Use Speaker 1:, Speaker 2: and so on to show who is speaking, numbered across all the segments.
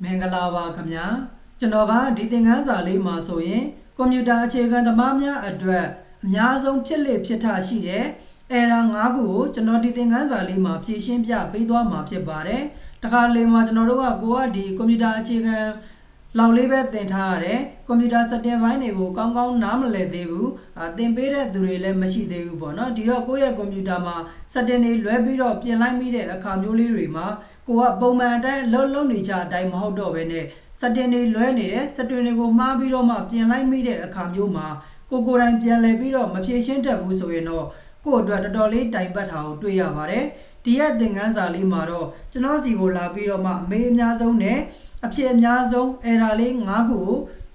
Speaker 1: မင်္ဂလာပါခင်ဗျာကျွန်တော်ကဒီသင်ခန်းစာလေးမှာဆိုရင်ကွန်ပျူတာအခြေခံသမားများအတွက်အများဆုံးဖြစ်လေဖြစ်ထရှိတဲ့ error 5ခုကိုကျွန်တော်ဒီသင်ခန်းစာလေးမှာဖြည့်ရှင်းပြပေးသွားမှာဖြစ်ပါတယ်တခါလေမှာကျွန်တော်တို့ကဒီကွန်ပျူတာအခြေခံလောက်လေးပဲသင်ထားရတယ်ကွန်ပျူတာ setting ဘိုင်းတွေကိုကောင်းကောင်းနားမလည်သေးဘူးသင်ပေးတဲ့သူတွေလည်းမရှိသေးဘူးပေါ့နော်ဒီတော့ကိုယ့်ရဲ့ကွန်ပျူတာမှာ setting တွေလွဲပြီးတော့ပြင်လိုက်မိတဲ့အခါမျိုးလေးတွေမှာကိုကပုံမှန်အတိုင်းလုံးနေကြအတိုင်းမဟုတ်တော့ဘဲနဲ့ setting တွေလွဲနေတယ် setting တွေကိုမှားပြီးတော့မှပြင်လိုက်မိတဲ့အခါမျိုးမှာကိုယ်တိုင်ပြန်လဲပြီးတော့မဖြေရှင်းတတ်ဘူးဆိုရင်တော့ကိုယ့်အတွက်တော်တော်လေးတိုင်ပတ်တာကိုတွေ့ရပါတယ်ဒီရဲ့သင်ခန်းစာလေးမှာတော့ကျွန်တော်စီကိုလာပြီးတော့မှအမေအများဆုံးနဲ့အဖြစ်အများဆုံး error လေး5ခုကိ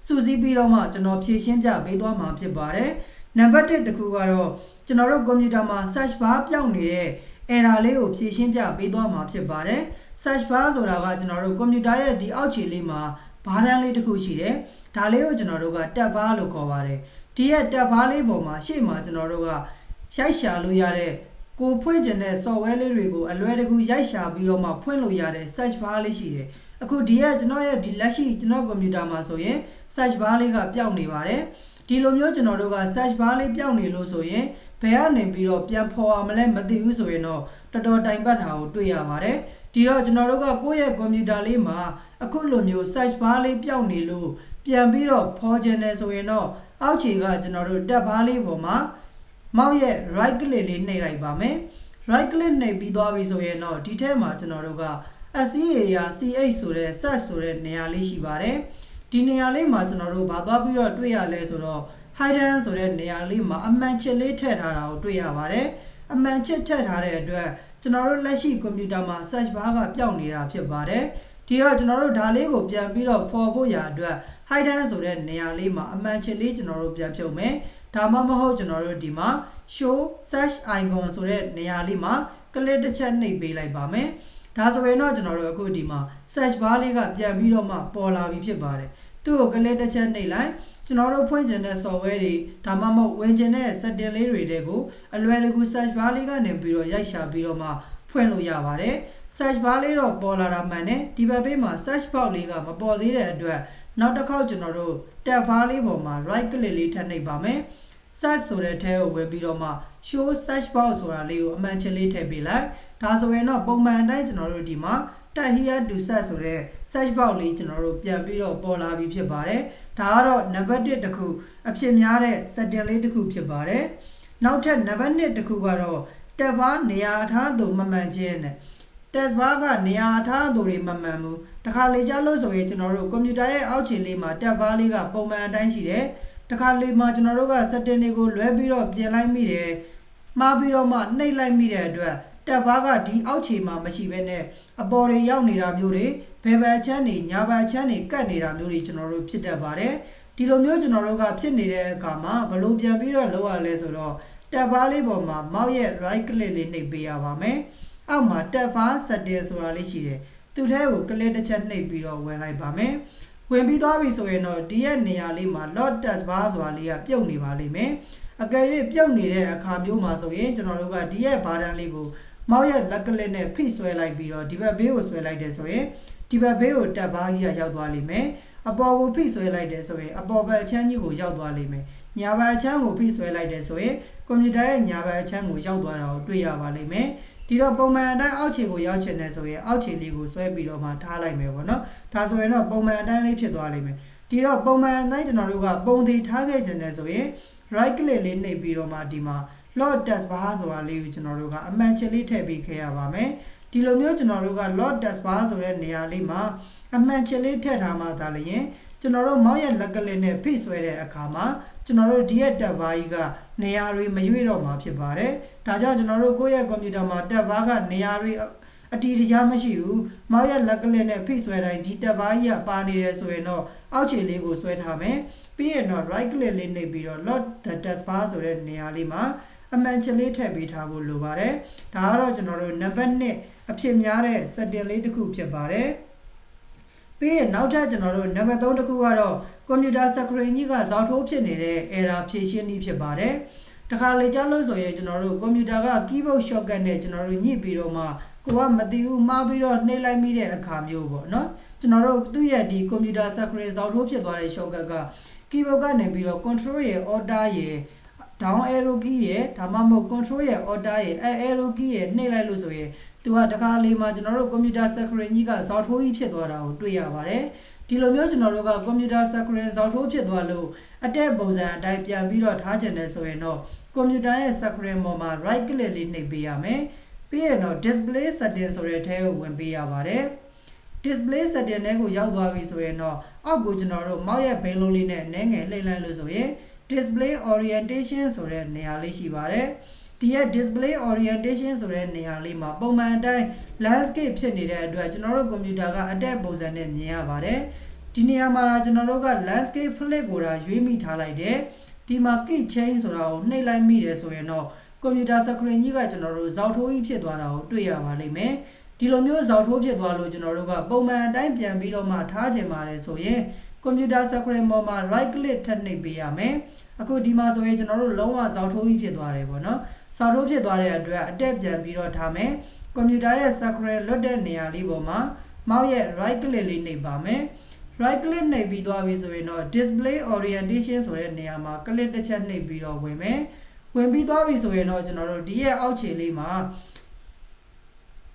Speaker 1: ုစုစည်းပြီးတော့မှကျွန်တော်ဖြေရှင်းပြပေးသွားမှာဖြစ်ပါတယ်နံပါတ်1တစ်ခုကတော့ကျွန်တော်တို့ကွန်ပျူတာမှာ search bar ပြောင်းနေတဲ့ error လေးကိုဖြေရှင်းပြပေးသွားမှာဖြစ်ပါတယ် search bar ဆိုတာကကျွန်တော်တို့ကွန်ပျူတာရဲ့ဒီအောက်ခြေလေးမှာဘားတန်းလေးတစ်ခုရှိတယ်ဒါလေးကိုကျွန်တော်တို့က tab bar လို့ခေါ်ပါတယ်ဒီရဲ့ tab bar လေးပေါ်မှာရှေ့မှာကျွန်တော်တို့ကရိုက်ရှာလို့ရတဲ့ကိုဖွင့်ကျင်တဲ့ software လေးတွေကိုအလွယ်တကူရိုက်ရှာပြီးတော့မှဖွင့်လို့ရတဲ့ search bar လေးရှိတယ်အခုဒီကကျွန်တော်ရဲ့ဒီလက်ရှိကျွန်တော်ကွန်ပျူတာမှာဆိုရင် search bar လေးကပျောက်နေပါတယ်ဒီလိုမျိုးကျွန်တော်တို့က search bar လေးပျောက်နေလို့ဆိုရင်ဘယ်ကနေပြီးတော့ပြန်ဖော်အောင်မလဲမသိဘူးဆိုရင်တော့တော်တော်တိုင်ပတ်တာကိုတွေ့ရပါတယ်ဒီတော့ကျွန်တော်တို့ကကိုယ့်ရဲ့ကွန်ပျူတာလေးမှာအခုလိုမျိုး search bar လေးပျောက်နေလို့ပြန်ပြီးတော့ဖော်ခြင်းနဲ့ဆိုရင်တော့အောက်ခြေကကျွန်တော်တို့ tab bar လေးပေါ်မှာမောက်ရဲ့ right click လေးနှိပ်လိုက်ပါမယ် right click နှိပ်ပြီးသွားပြီဆိုရင်တော့ဒီထဲမှာကျွန်တော်တို့က SEARCH ဆိုတဲ့ search ဆိုတဲ့နေရာလေးရှိပါတယ်ဒီနေရာလေးမှာကျွန်တော်တို့ဗာသွားပြီးတော့တွေ့ရလဲဆိုတော့ hidden ဆိုတဲ့နေရာလေးမှာအမှန်ချစ်လေးထည့်ထားတာကိုတွေ့ရပါတယ်အမှန်ချစ်ထည့်ထားတဲ့အတွက်ကျွန်တော်တို့လက်ရှိကွန်ပျူတာမှာ search bar ကပျောက်နေတာဖြစ်ပါတယ်ဒီတော့ကျွန်တော်တို့ဒါလေးကိုပြန်ပြီးတော့ for ဖို့ရအတွက် hidden ဆိုတဲ့နေရာလေးမှာအမှန်ချစ်လေးကျွန်တော်တို့ပြန်ဖြုတ်မယ်ဒါမှမဟုတ်ကျွန်တော်တို့ဒီမှာ show search icon ဆိုတဲ့နေရာလေးမှာ click တစ်ချက်နှိပ်ပေးလိုက်ပါမယ်ဒါဆိုရင်တော့ကျွန်တော်တို့အခုဒီမှာ search bar လေးကပြန်ပြီးတော့မှပေါ်လာပြီဖြစ်ပါတယ်သူ့ကို click တစ်ချက်နှိပ်လိုက်ကျွန်တော်တို့ဖွင့်ကျင်တဲ့ software တွေဒါမှမဟုတ်ဝင်ကျင်တဲ့ setting လေးတွေတွေကိုအလွယ်တကူ search bar လေးကနေပြီးတော့ရိုက်ရှာပြီးတော့မှဖွင့်လို့ရပါတယ် search bar လေးတော့ပေါ်လာတာမှန်တယ်ဒီဘက်ဘေးမှာ search box လေးကမပေါ်သေးတဲ့အတွက်နောက်တစ်ခေါက်ကျွန်တော်တို့ tab bar လေးပေါ်မှာ right click လေးထပ်နှိပ်ပါမယ် search ဆိုတဲ့ထဲကိုဝင်ပြီးတော့မှ show search box ဆိုတာလေးကိုအမှန်ချင်လေးထည့်ပေးလိုက်ဒါဆိုရင်တော့ပုံမှန်အတိုင်းကျွန်တော်တို့ဒီမှာ tag here to search ဆိုတဲ့ search box လေးကျွန်တော်တို့ပြန်ပြီးတော့ပေါ်လာပြီဖြစ်ပါတယ်ဒါကတော့နံပါတ်1တစ်ခုအဖြစ်များတဲ့ setting လေးတစ်ခုဖြစ်ပါတယ်နောက်ထပ်နံပါတ်2တစ်ခုကတော့ tab bar နေရာအထားသို့မမှန်ခြင်းနဲ့ tab bar ကနေရာအထားသို့တွေမမှန်ဘူးတခါလေကြားလို့ဆိုရင်ကျွန်တော်တို့ကွန်ပျူတာရဲ့အောက်ခြေလေးမှာ tab bar လေးကပုံမှန်အတိုင်းရှိတယ်တခါလေမှာကျွန်တော်တို့က setting တွေကိုလွဲပြီးတော့ပြင်လိုက်မိတယ်မှားပြီးတော့မှနှိပ်လိုက်မိတဲ့အတွက် tab bar ကဒီအောက်ခြေမှာမရှိဘဲနဲ့အပေါ်တွေရောက်နေတာမျိုးတွေဘယ်ဘက်ချမ်းတွေညာဘက်ချမ်းတွေကတ်နေတာမျိုးတွေကျွန်တော်တို့ဖြစ်တတ်ပါတယ်ဒီလိုမျိုးကျွန်တော်တို့ကဖြစ်နေတဲ့အခါမှာဘလို့ပြန်ပြီးတော့လောက်ရလဲဆိုတော့ tab bar လေးပေါ်မှာ mouse ရဲ့ right click လေးနှိပ်ပေးရပါမယ်အောက်မှာ tab bar setting ဆိုတာလေးရှိတယ်သူ့ထဲကို click တစ်ချက်နှိပ်ပြီးတော့ဝင်လိုက်ပါမယ်ဝင်ပြီးသွားပြီဆိုရင်တော့ဒီရဲ့နေရာလေးမှာ load tab bar ဆိုတာလေးကပြုတ်နေပါလိမ့်မယ်အကယ်၍ပြုတ်နေတဲ့အခါမျိုးမှာဆိုရင်ကျွန်တော်တို့ကဒီရဲ့ဘာတန်းလေးကိုမောက်ရဲ့လက်ကလစ်နဲ့ဖိဆွဲလိုက်ပြီးတော့ဒီဘက်ဘေးကိုဆွဲလိုက်တယ်ဆိုရင်ဒီဘက်ဘေးကို tab bar ကြီးကရောက်သွားလိမ့်မယ်အပေါ်ကိုဖိဆွဲလိုက်တယ်ဆိုရင်အပေါ်ဘက်အချမ်းကြီးကိုရောက်သွားလိမ့်မယ်ညာဘက်အချမ်းကိုဖိဆွဲလိုက်တယ်ဆိုရင်ကွန်ပျူတာရဲ့ညာဘက်အချမ်းကိုရောက်သွားတာကိုတွေ့ရပါလိမ့်မယ်ဒီတော့ပုံမှန်အတိုင်းအောက်ခြေကိုရောက်ချင်တယ်ဆိုရင်အောက်ခြေလေးကိုဆွဲပြီးတော့မှထားလိုက်မယ်ပေါ့နော်ဒါဆိုရင်တော့ပုံမှန်အတိုင်းလေးဖြစ်သွားလိမ့်မယ်ဒီတော့ပုံမှန်အတိုင်းကျွန်တော်တို့ကပုံသေးထားခဲ့ချင်တယ်ဆိုရင် right click လေးနှိပ်ပြီးတော့မှဒီမှာ load tab bar ဆိုတာလေးကိုကျွန်တော်တို့ကအမှန်ချင်လေးထည့်ပေးခဲ့ရပါမယ်ဒီလိုမျိုးကျွန်တော်တို့က load tab bar ဆိုတဲ့နေရာလေးမှာအမှန်ချင်လေးထည့်ထားမှသာလျှင်ကျွန်တော်တို့မောက်ရဲ့လက်ကလစ်နဲ့ဖိဆွဲတဲ့အခါမှာကျွန်တော်တို့ဒီရဲ့ tab bar ကြီးကနေရာတွေမရွေ့တော့မှာဖြစ်ပါတယ်ဒါကြောင့်ကျွန်တော်တို့ကိုယ့်ရဲ့ကွန်ပျူတာမှာ tab bar ကနေရာတွေအတီးတရားမရှိဘူးမောက်ရဲ့လက်ကလစ်နဲ့ဖိဆွဲတိုင်းဒီ tab bar ကြီးကပါနေတယ်ဆိုရင်တော့အောက်ခြေလေးကိုဆွဲထားမယ်ပြီးရင်တော့ right click လေးနှိပ်ပြီးတော့ load the tab bar ဆိုတဲ့နေရာလေးမှာအမှန်ချင်လေးထည့်ပေးထားဖို့လိုပါတယ်ဒါကတော့ကျွန်တော်တို့နံပါတ်1အဖြစ်များတဲ့ setting လေးတစ်ခုဖြစ်ပါတယ်ပြီးရင်နောက်ထပ်ကျွန်တော်တို့နံပါတ်3တစ်ခုကတော့ကွန်ပျူတာ screen ကြီးကဇောက်ထိုးဖြစ်နေတဲ့ error ဖြေရှင်းနည်းဖြစ်ပါတယ်တခါလေကြားလို့ဆိုရင်ကျွန်တော်တို့ကွန်ပျူတာက keyboard shortcut နဲ့ကျွန်တော်တို့ညှိပြီးတော့မှ ကိုကမသိဘူးမှားပြီးတော့နှိပ်လိုက်မိတဲ့အခါမျိုးပေါ့နော်ကျွန်တော်တို့သူ့ရဲ့ဒီ computer screen ဇောက်ထိုးဖြစ်သွားတဲ့ shortcut က keyboard ကနေပြီးတော့ control ရဲ့ order ရဲ့ down arrow key ရဲ့ဒါမှမဟုတ် control ရဲ့ order ရဲ့ arrow key ရဲ့နှိပ်လိုက်လို့ဆိုရင်သူကတခါလေးမှာကျွန်တော်တို့ computer screen ကြီးကဇောက်ထိုးကြီးဖြစ်သွားတာကိုတွေ့ရပါတယ်ဒီလိုမျိုးကျွန်တော်တို့က computer screen ဇောက်ထိုးဖြစ်သွားလို့အတက်ပုံစံအတိုင်းပြန်ပြီးတော့ထားချင်တယ်ဆိုရင်တော့ computer ရဲ့ screen ပေါ်မှာ right click လေးနှိပ်ပေးရမယ်ပြီးရင်တော့ display setting ဆိုတဲ့အထဲကိုဝင်ပေးရပါတယ် display setting တွေကိုရောက်သွားပြီဆိုရင်တော့အောက်ကိုကျွန်တော်တို့ mouse ရဲ့ဘိန်းလုံးလေးနဲ့နည်းငယ်လှည့်လိုက်လို့ဆိုရင် display orientation ဆိုတဲ့နေရာလေးရှိပါတယ်ဒီရဲ့ display orientation ဆိုတဲ့နေရာလေးမှာပုံမှန်အတိုင်း landscape ဖြစ်နေတဲ့အတွက်ကျွန်တော်တို့ computer ကအတက်ပုံစံနဲ့မြင်ရပါတယ်ဒီနေရာမှာကျွန်တော်တို့က landscape flip ကိုရွေးမိထားလိုက်တယ်ဒီမှာ key change ဆိုတာကိုနှိပ်လိုက်မိတယ်ဆိုရင်တော့ computer screen ကြီးကကျွန်တော်တို့ဇောက်ထိုးကြီးဖြစ်သွားတာကိုတွေ့ရပါလိမ့်မယ်ဒီလိုမျိုးဇောက်ထိုးဖြစ်သွားလို့ကျွန်တော်တို့ကပုံမှန်အတိုင်းပြန်ပြီးတော့မှထားချင်ပါတယ်ဆိုရင် computer screen ပေါ်မှာ right click ထပ်နှိပ်ပေးရမယ်အခုဒီမှာဆိုရင်ကျွန်တော်တို့လုံးဝဇောက်ထိုးကြီးဖြစ်သွားတယ်ပေါ့နော်ဇောက်ထိုးဖြစ်သွားတဲ့အတွက်အတက်ပြန်ပြီးတော့ထားမယ် computer ရဲ့ screen လွတ်တဲ့နေရာလေးပေါ်မှာ mouse ရဲ့ right click လေးနှိပ်ပါမယ် right click နှိပ်ပြီးသွားပြီဆိုရင်တော့ display orientation ဆိုတဲ့နေရာမှာ click တစ်ချက်နှိပ်ပြီးတော့ဝင်မယ်ဝင်ပြီးသွားပြီဆိုရင်တော့ကျွန်တော်တို့ဒီရဲ့အောက်ခြေလေးမှာ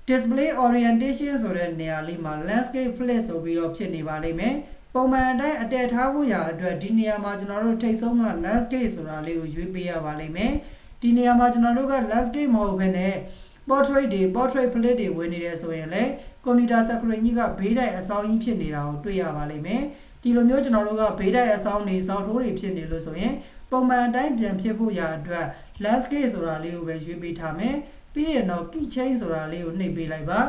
Speaker 1: display orientation ဆိုတဲ့နေရာလေးမှာ landscape flip ဆိုပြီးတော့ဖြစ်နေပါလိမ့်မယ်ပုံမှန်အတိုင်းအတက်ထားဖို့ရာအတွက်ဒီနေရာမှာကျွန်တော်တို့ထိတ်ဆုံးက landscape ဆိုတာလေးကိုရွေးပေးရပါလိမ့်မယ်ဒီနေရာမှာကျွန်တော်တို့က landscape မဟုတ်ဘဲနဲ့ portrait တွေ portrait flip တွေဝင်နေတယ်ဆိုရင်လည်း computer screen ကြီးကဘေးတိုင်အဆောင်ကြီးဖြစ်နေတာကိုတွေ့ရပါလိမ့်မယ်ဒီလိုမျိုးကျွန်တော်တို့ကဘေးတိုင်အဆောင်တွေဇောက်ထိုးတွေဖြစ်နေလို့ဆိုရင်ပုံမှန်အတိုင်းပြန်ဖြစ်ဖို့ရာအတွက် landscape ဆိုတာလေးကိုပဲရွေးပေးထားမယ်ပြီးရင်တော့ key change ဆိုတာလေးကိုနှိပ်ပေးလိုက်ပါ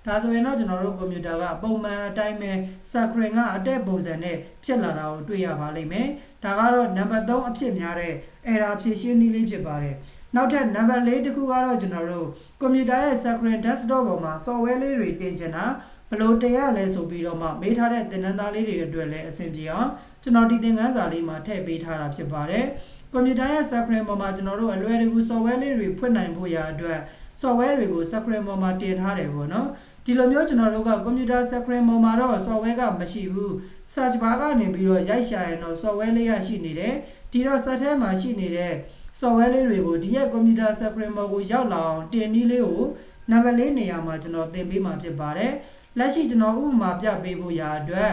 Speaker 1: ဒါဆိုရင်တော့ကျွန်တော်တို့ computer ကပုံမှန်အတိုင်းပဲ screen ကအတက်ပုံစံနဲ့ဖြစ်လာတာကိုတွေ့ရပါလိမ့်မယ်ဒါကတော့နံပါတ်3အဖြစ်များတဲ့ error ဖြည့်ရှင်းနည်းလေးဖြစ်ပါတယ်နောက်ထပ်နံပါတ်4တစ်ခုကတော့ကျွန်တော်တို့ computer ရဲ့ screen desktop ပေါ်မှာ software လေးတွေတင်ချင်တာဘယ်လိုတင်ရလဲဆိုပြီးတော့မှမေးထားတဲ့သင်တန်းသားလေးတွေအတွက်လည်းအဆင်ပြေအောင်ကျွန်တော်ဒီသင်ခန်းစာလေးမှာထည့်ပေးထားတာဖြစ်ပါတယ်ကွန်ပျူတာရဲ့ screen ပေါ်မှာကျွန်တော်တို့အလွယ်တကူ software လေးတွေဖွင့်နိုင်ဖို့ရာအတွက် software တွေကို screen ပေါ်မှာတင်ထားတယ်ပေါ့နော်ဒီလိုမျိုးကျွန်တော်တို့ကကွန်ပျူတာ screen ပေါ်မှာတော့ software ကမရှိဘူး search bar ကနေပြီးတော့ရိုက်ရှာရင်တော့ software လေးရရှိနေတယ်ဒီတော့ search ထဲမှာရှိနေတဲ့ software လေးတွေကိုဒီရဲ့ computer screen ပေါ်ကိုရောက်လာအောင်တင်နည်းလေးကိုနံပါတ်4နေရာမှာကျွန်တော်သင်ပေးမှာဖြစ်ပါတယ်လက်ရှိကျွန်တော်ဥပမာပြပေးဖို့ရာအတွက်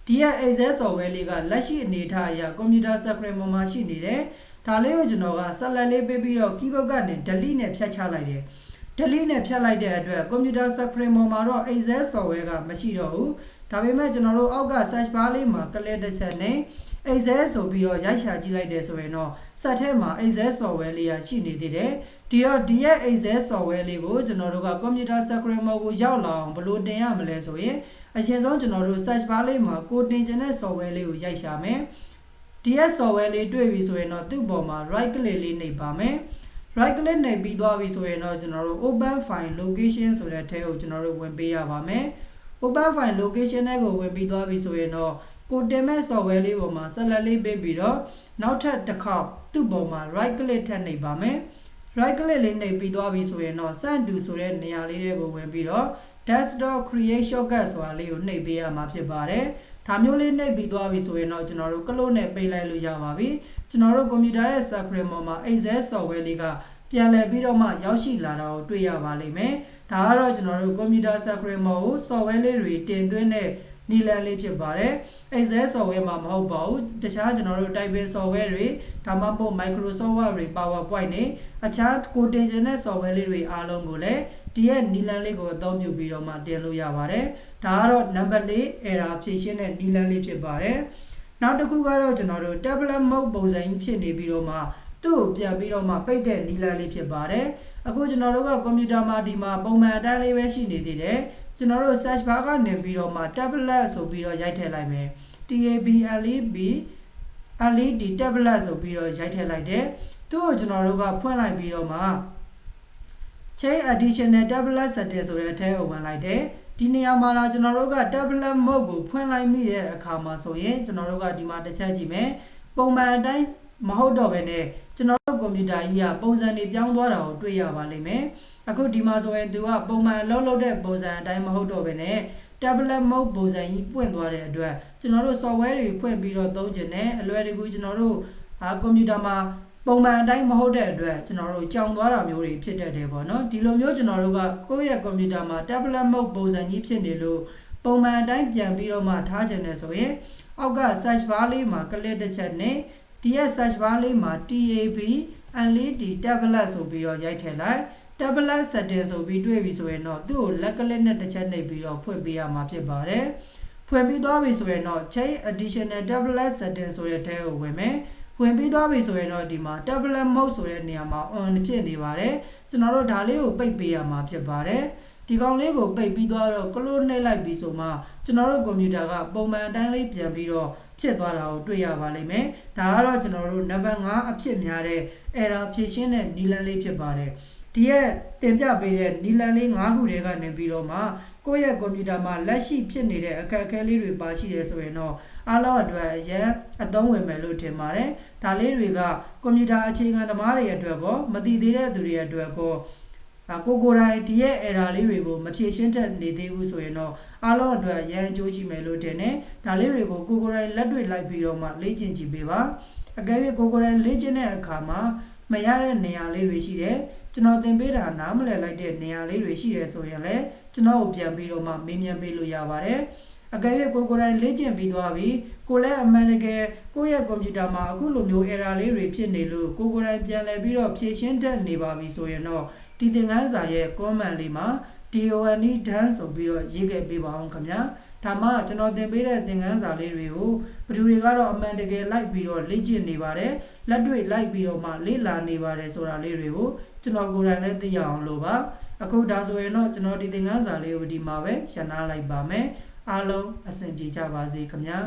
Speaker 1: ဒီရဲ့ Excel software လေးကလက်ရှိအနေအထားအရ computer screen ပေါ်မှာရှိနေတယ်ဒါလေးကိုကျွန်တော်က select လေးပေးပြီးတော့ keyboard ကနေ delete နဲ့ဖြတ်ချလိုက်တယ် delete နဲ့ဖြတ်လိုက်တဲ့အတွက် computer screen ပေါ်မှာတော့ Excel software ကမရှိတော့ဘူးဒါပေမဲ့ကျွန်တော်တို့အောက်က search bar လေးမှာ click တစ်ချက်နဲ့ Excel ဆိုပြီးတော့ရိုက်ရှာကြည့်လိုက်တယ်ဆိုရင်တော့ set ထဲမှာ Excel software လေးရရှိနေသေးတယ်ဒီတော့ဒီရဲ့ Excel software လေးကိုကျွန်တော်တို့က computer screen ပေါ်ကိုရောက်လာအောင်ဘယ်လိုတင်ရမလဲဆိုရင်အရင်ဆုံးကျွန်တော်တို့ search bar လေးမှာကိုတင်ချင်တဲ့ software လေးကိုရိုက်ရှာမယ်ဒီရဲ့ software လေးတွေ့ပြီဆိုရင်တော့သူ့ပေါ်မှာ right click လေးနှိပ်ပါမယ် right click နှိပ်ပြီးသွားပြီဆိုရင်တော့ကျွန်တော်တို့ open file location ဆိုတဲ့အထဲကိုကျွန်တော်တို့ဝင်ပေးရပါမယ် open file location နဲ့ကိုဝင်ပြီးသွားပြီဆိုရင်တော့ကိုတင်မဲ့ software လေးပေါ်မှာ select လေးပေးပြီးတော့နောက်ထပ်တစ်ခေါက်သူ့ပေါ်မှာ right click ထပ်နှိပ်ပါမယ် right click လေးနှိပ်ပြီးသွားပြီဆိုရင်တော့ send to ဆိုတဲ့နေရာလေးတွေကိုဝင်ပြီးတော့ desktop create shortcut ဆိုတာလေးကိုနှိပ်ပေးရမှာဖြစ်ပါတယ်ဒါမျိုးလေးနှိပ်ပြီးသွားပြီဆိုရင်တော့ကျွန်တော်တို့ကလို့နဲ့ပေးလိုက်လို့ရပါပြီကျွန်တော်တို့ computer ရဲ့ screen ပေါ်မှာ Excel software လေးကပြန်လည်ပြီးတော့မှရောက်ရှိလာတာကိုတွေ့ရပါလိမ့်မယ်ဒါကတော့ကျွန်တော်တို့ computer screen ပေါ်ကို software လေးတွေတင်သွင်းတဲ့နီလန်လေးဖြစ်ပါတယ် Excel software မှာမဟုတ်ပါဘူးတခြားကျွန်တော်တို့ typing software တွေဒါမှမဟုတ် Microsoft Word တွေ PowerPoint တွေအခြားကိုတင်ချင်တဲ့ software လေးတွေအားလုံးကိုလည်းဒီရဲ့နီလန်လေးကိုအသုံးပြုပြီးတော့မှတင်လို့ရပါတယ်ဒါကတော့နံပါတ်4 error ဖြည့်ရှင်းတဲ့နီလန်လေးဖြစ်ပါတယ်နောက်တစ်ခုကတော့ကျွန်တော်တို့ tablet mode ပုံစံကြီးဖြစ်နေပြီးတော့မှသူ့ကိုပြန်ပြီးတော့မှပိတ်တဲ့နီလန်လေးဖြစ်ပါတယ်အခုကျွန်တော်တို့က computer မှာဒီမှာပုံမှန်အတိုင်းလေးပဲရှိနေသေးတယ်ကျွန်တော်တို့ search bar ကနေပြီးတော့မှ tablet ဆိုပြီးတော့ရိုက်ထည့်လိုက်မယ် LED tablet ဆိုပြီးတော့ရိုက်ထည့်လိုက်တယ်သူ့ကိုကျွန်တော်တို့ကဖွင့်လိုက်ပြီးတော့မှ change additional tablet setting ဆိုတဲ့အထဲကိုဝင်လိုက်တယ်ဒီနေရာမှာတော့ကျွန်တော်တို့က tablet mode ကိုဖွင့်လိုက်မိတဲ့အခါမှာဆိုရင်ကျွန်တော်တို့ကဒီမှာတစ်ချက်ကြည့်မယ်ပုံမှန်အတိုင်းမဟုတ်တော့ဘဲနဲ့ကျွန်တော်တို့ကွန်ပျူတာကြီးကပုံစံတွေပြောင်းသွားတာကိုတွေ့ရပါလိမ့်မယ် အခုဒီမှာဆိုရင်သူကပုံမှန်လုပ်တဲ့ပုံစံအတိုင်းမဟုတ်တော့ဘဲနဲ့ tablet mode ပုံစံကြီးပွင့်သွားတဲ့အတွက်ကျွန်တော်တို့ software တွေဖွင့်ပြီးတော့သုံးချင်တယ်အလွယ်တကူကျွန်တော်တို့ကွန်ပျူတာမှာပုံမှန်အတိုင်းမဟုတ်တဲ့အတွက်ကျွန်တော်တို့ကြောင်သွားတာမျိုးတွေဖြစ်တတ်တယ်ပေါ့နော်ဒီလိုမျိုးကျွန်တော်တို့ကကိုယ့်ရဲ့ကွန်ပျူတာမှာ tablet mode ပုံစံကြီးဖြစ်နေလို့ပုံမှန်အတိုင်းပြန်ပြီးတော့မှထားချင်တယ်ဆိုရင်အောက်က search bar လေးမှာ click တစ်ချက်နဲ့ဒီရဲ့ search bar လေးမှာ tab LED tablet ဆိုပြီးတော့ရိုက်ထည့်လိုက် tablet setting ဆိုပြီးတွေ့ပြီဆိုရင်တော့သူ့ကိုလက်ကလစ်နဲ့တစ်ချက်နှိပ်ပြီးတော့ဖွင့်ပေးရမှာဖြစ်ပါတယ်ဖွင့်ပြီးသွားပြီဆိုရင်တော့ change additional tablet setting ဆိုတဲ့ထဲကိုဝင်မယ်ဖွင့်ပြီးသွားပြီဆိုရင်တော့ဒီမှာ tablet mode ဆိုတဲ့နေရာမှာ on ဖြစ်နေပါတယ်ကျွန်တော်တို့ဒါလေးကိုပိတ်ပေးရမှာဖြစ်ပါတယ်ဒီကောင်လေးကိုပိတ်ပြီးသွားတော့ close နှိပ်လိုက်ပြီးဆိုမှကျွန်တော်တို့ကွန်ပျူတာကပုံမှန်အတိုင်းလေးပြန်ပြီးတော့ဖြစ်သွားတာကိုတွေ့ရပါလိမ့်မယ်ဒါကတော့ကျွန်တော်တို့နံပါတ်5အဖြစ်များတဲ့ error ဖြည့်ရှင်းတဲ့နည်းလမ်းလေးဖြစ်ပါတယ်ဒီရဲ့တင်ပြပေးတဲ့နည်းလမ်းလေး5ခုတည်းကနေပြီးတော့မှကိုယ့်ရဲ့ကွန်ပျူတာမှာလက်ရှိဖြစ်နေတဲ့အခက်အခဲလေးတွေပါရှိတယ်ဆိုရင်တော့အားလုံးအတွက်အရင်အသုံးဝင်မယ်လို့ထင်ပါတယ်ဒါလေးတွေကကွန်ပျူတာအခြေခံသမားတွေအတွက်ကောမသိသေးတဲ့သူတွေအတွက်ကောကိုယ်တိုင်ဒီရဲ့ error လေးတွေကိုမဖြေရှင်းတတ်နေသေးဘူးဆိုရင်တော့အားလုံးအတွက်ရန်အကျိုးရှိမယ်လို့ထင်တယ်ဒါလေးတွေကိုကိုယ်တိုင်လက်တွေ့လိုက်ပြီးတော့မှလေ့ကျင့်ကြည့်ပေးပါအကယ်၍ကိုယ်တိုင်လေ့ကျင့်တဲ့အခါမှာမရတဲ့နေရာလေးတွေရှိတယ်ကျွန်တော်သင်ပေးတာနားမလည်လိုက်တဲ့နေရာလေးတွေရှိတယ်ဆိုရင်လည်းကျွန်တော်ကိုပြန်ပြီးတော့မှမေးမြန်းပေးလို့ရပါတယ်အကယ်၍ကိုယ်တိုင်လေ့ကျင့်ပြီးသွားပြီကိုလည်းအမှန်တကယ်ကိုယ့်ရဲ့ကွန်ပျူတာမှာအခုလိုမျိုး error လေးတွေဖြစ်နေလို့ကိုယ်တိုင်ပြန်လည်ပြီးတော့ဖြေရှင်းတတ်နေပါပြီဆိုရင်တော့ဒီသင်ခန်းစာရဲ့ comment လေးမှာ DONE done ဆိုပြီးတော့ရေးခဲ့ပေးပါအောင်ခင်ဗျာဒါမှကျွန်တော်သင်ပေးတဲ့သင်ခန်းစာလေးတွေကိုဘယ်သူတွေကတော့အမှန်တကယ်လိုက်ပြီးတော့လေ့ကျင့်နေပါတယ်လက်တွေ့လိုက်ပြီးတော့မှလေ့လာနေပါတယ်ဆိုတာလေးတွေကိုကျွန်တော်ကိုယ်တိုင်လည်းသိရအောင်လို့ပါအခုဒါဆိုရင်တော့ကျွန်တော်ဒီသင်ခန်းစာလေးကိုဒီမှာပဲရှင်းနာလိုက်ပါမယ်အားလုံးအဆင်ပြေကြပါစေခင်ဗျာ